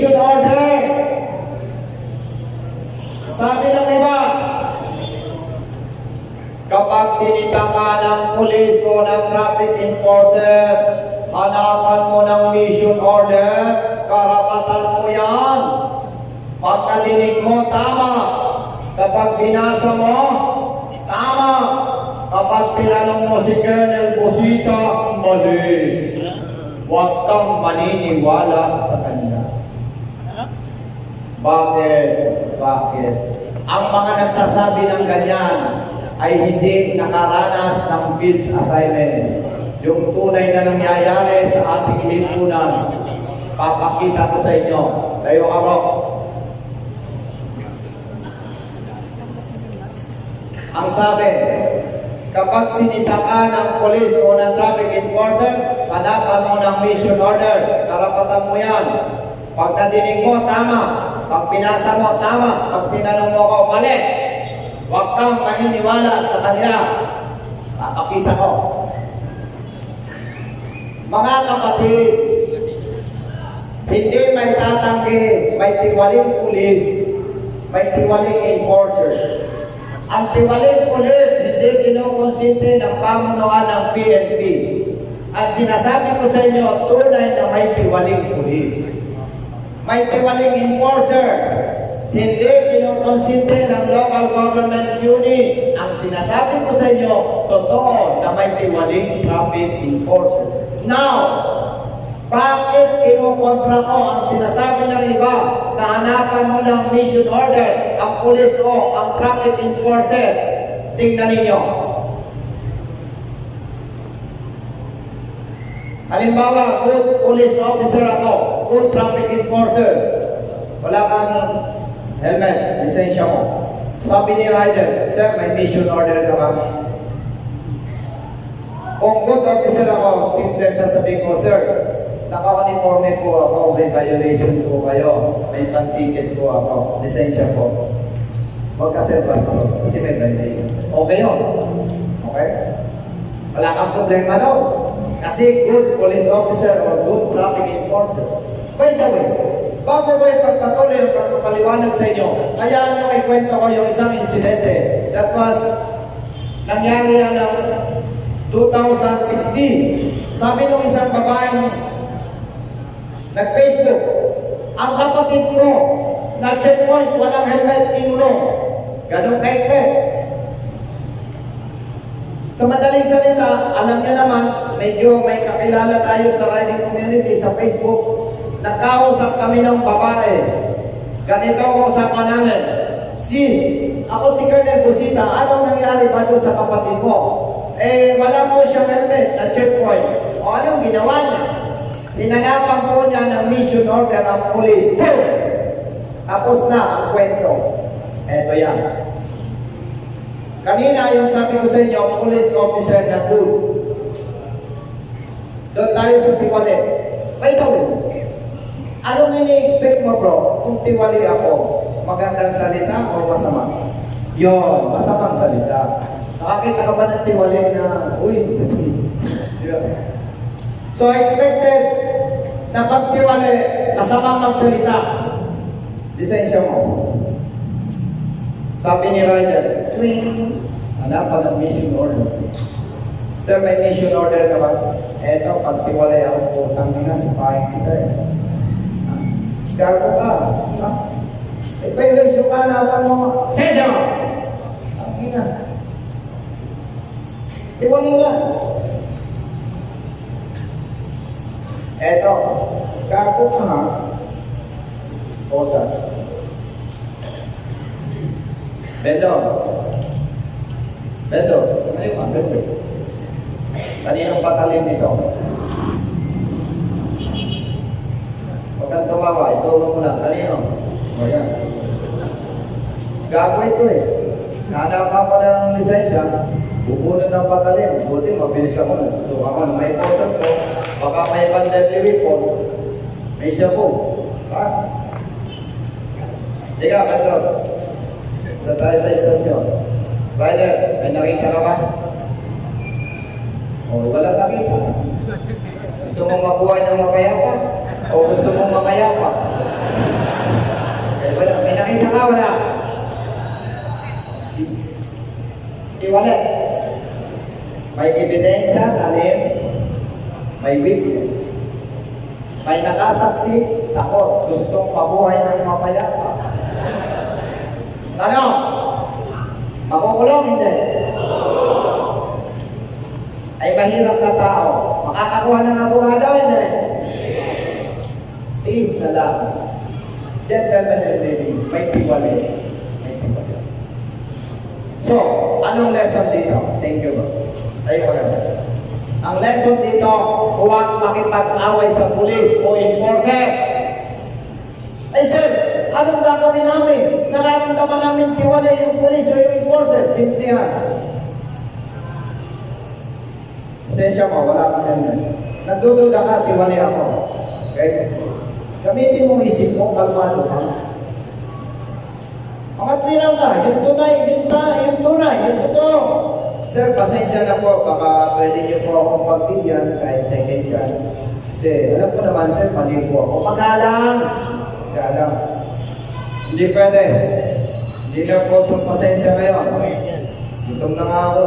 Mission order. Sabi ng iba, kapag sinita ka ng pulis o ng traffic enforcer, hanapan mo ng mission order, karapatan mo yan. Pagkadinig mo, tama. Kapag binasa mo, tama. Kapag pinanong mo si Colonel Busita, mali. Huwag kang maniniwala sa kanya. Bakit? Bakit? Ang mga nagsasabi ng ganyan ay hindi nakaranas ng field assignments. Yung tunay na nangyayari sa ating lipunan, papakita ko sa inyo. Tayo ako. Ang sabi, kapag sinita ka ng police o ng traffic enforcer, hanapan mo ng mission order. Karapatan mo yan. Pag nadinig mo, tama. Pag pinasa mo, tama. Pag tinanong mo ko, mali. Huwag kang maniniwala sa kanila. Papakita ko. Mga kapatid, hindi may tatanggi, may tiwaling pulis, may tiwaling enforcer. Ang tiwaling pulis, hindi kinukonsinte ng pamunuan ng PNP. Ang sinasabi ko sa inyo, tunay na may tiwaling pulis. May tiwaling enforcer, hindi kinukonsinte ng local government units. Ang sinasabi ko sa inyo, totoo na may tiwaling traffic enforcer. Now, bakit kinukontra ko ang sinasabi ng iba na hanapan mo ng mission order, ang pulis o ang traffic enforcer? Tingnan ninyo. Halimbawa, good police officer ako, good traffic enforcer. Wala kang helmet, lisensya mo. Sabi ni rider, sir, may mission order ka ba? Kung good officer ako, simple sasabihin ko, sir, naka-uniforme po ako, may violation po kayo, may pan-ticket po ako, lisensya po. Huwag kasi kasi may violation. Okay yun. Okay? Wala kang problema daw. Kasi good police officer or good traffic enforcer. By the way, bago ba ipagpatuloy ang pagpapaliwanag sa inyo, kaya nyo ay kwento ko yung isang insidente that was nangyari yan ng 2016. Sabi nung isang babaeng nag-Facebook, ang kapatid ko na checkpoint, walang helmet, inulong. Ganun kaikit. Sa madaling salita, alam niya naman, medyo may kakilala tayo sa riding community sa Facebook. Nagkausap kami ng babae. Ganito ang usapan namin. Sis, ako si Colonel Busita, anong nangyari ba doon sa kapatid mo? Wala po siyang helmet na checkpoint. O anong ginawa niya? Hinanapan po niya ng mission order ang police. Boom! Tapos na ang kwento. Eto yan. Kanina yung sabi ko sa inyo, police officer na good. Doon tayo sa tiwali. Wait a minute. Anong ini-expect mo bro kung tiwali ako? Magandang salita o masama? Yon, masamang salita. Nakakita ka ba ng tiwali na, uy, so expected na pagtiwali, masamang magsalita. Lisensya mo. Sabi ni rider, twing, hanapan ng mission order. Sir, may mission order ka ba? Eto, pagtiwalay ako po, tangina, sipahin kita eh. Gago ka. Violation ka, hanapan mo. Lisensya mo! Tangina. Tiwali nga. Eto, gago ka ha. Osas. Beto. Beto. Ano yung Beto? Kaninong patalin dito? Huwag kang tumawa. Ituro mo lang. Kanino? O yan. Gago ito eh. Nanapan pa na ng lisensya. Bubunan ng patalin. Buti mabilis ako na. So ako na may posas ko. Baka may bandali weapon. May siya po. Ha? Ika, Beto. Ito tayo sa istasyon. Rider, may nakita ka ba? O, wala nakita. Gusto mong mabuhay ng mapayapa? O gusto mong mapayapa? ka, wala. Tiwala. May ebidensya, talim. May witness. May nakasaksi, takot, gustong mabuhay ng mapayapa. Tanong, makukulong hindi? Ay mahirap na tao. Makakakuha ng abogado hindi? Please na lang. Gentlemen and ladies, may tiwali. May tiwali. So, anong lesson dito? Thank you, bro. Tayo ko naman. Ang lesson dito, huwag makipag-away sa pulis o enforcer. Ay sir, anong gagawin namin? Nararamdaman namin tiwala yung pulis o yung enforcer. Simple yan. Pasensya mo, wala ka yan. Nagdududa ka, tiwala ako. Okay? Gamitin mong isip mo, kalmado ka. Pangatwiraw ka, yung tunay, yung tunay, yung totoo. Sir, pasensya na po, baka pwede niyo po akong pagbigyan kahit second chance. Kasi alam ko naman, sir, mali po ako. Magalang! Magalang. Hindi pwede. Hindi na po sa pasensya ngayon. Gutom na nga ako.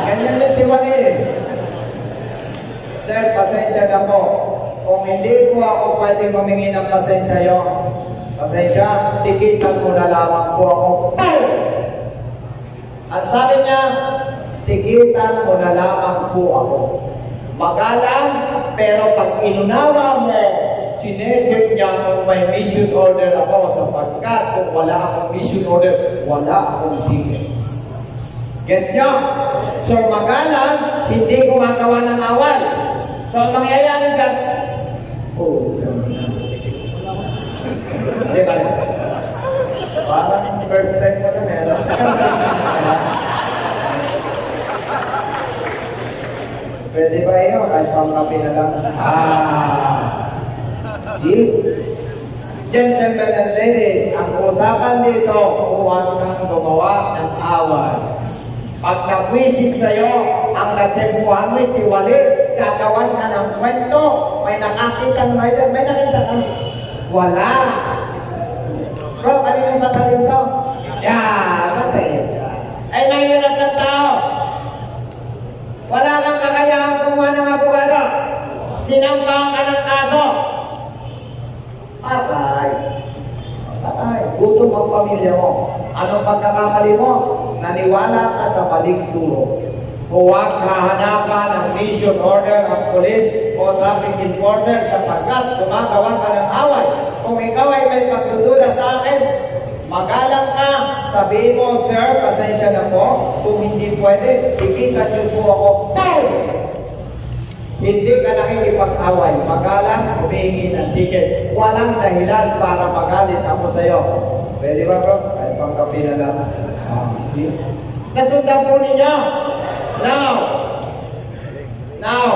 Ganyan yung tiwali eh. Sir, pasensya na po. Kung hindi po ako pwede mamingi ng pasensya yun, pasensya, tikitan mo na lamang po ako. At sabi niya, tikitan mo na lamang po ako. Magalang, pero pag inunawa mo, sinecheck niya kung may mission order ako sapagkat kung wala akong mission order, wala akong ticket. Gets niyo? So magalang, hindi gumagawa ng awal. So ang mangyayari dyan, di ba? Parang first time mo na meron. Pwede ba yun? Kahit pang-kapi na lang. See? Gentlemen and ladies, ang usapan dito, huwag kang gumawa ng awal. Pag nakwisig sa'yo, ang natsempuhan mo'y tiwali, gagawan ka ng kwento, may nakakita ng rider, may nakita ka. Wala. Bro, kaninong matalim ka? Matay. Ay, mahirap ng tao. Wala kang kakayahan kumuha ng abogado. Sinampa ka ng kaso. Patay. Patay. Gutom ang pamilya mo. Anong pagkakamali mo? Naniwala ka sa maling turo. Huwag hahanapan ng mission order ng police o traffic enforcer sapagkat gumagawa ka ng away. Kung ikaw ay may pagdududa sa akin, magalang ka, sabihin mo, sir, pasensya na po. Kung hindi pwede, ikitan niyo po ako. Boom! Hindi ka nakikipag-away. Magalang, humihingi ng ticket. Walang dahilan para magalit ako sa'yo. Pwede ba, bro? Kahit pang kape na lang. See? Nasundan po ninyo. Now,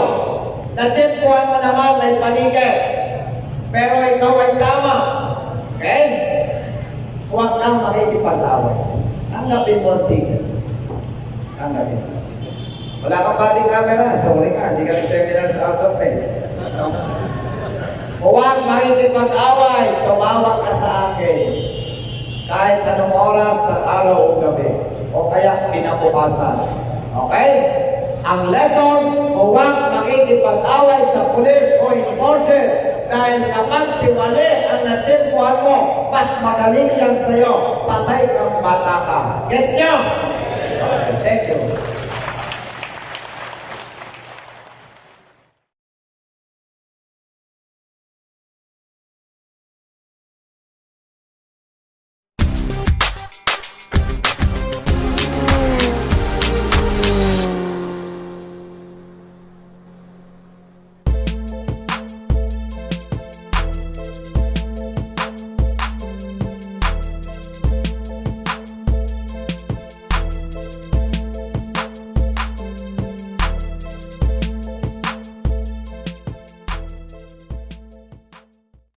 natsempuhan mo naman na ipaligid. Pero ikaw ay tama. Okay? Huwag kang makikipag-away. Tanggapin mo ang ticket. Tanggapin mo. Wala kang body camera. Sorry ka. Hindi ka seminar sa Asap eh. Huwag makikipag-away. Tumawag ka sa akin. Kahit anong oras ng araw o gabi. O kaya kinabukasan. Okay? Ang lesson, huwag makikipag-away sa pulis o enforcer dahil kapag tiwali ang natsimpuhan mo, mas magaling yan sa'yo. Patay kang bata ka. Gets nyo? Okay, thank you.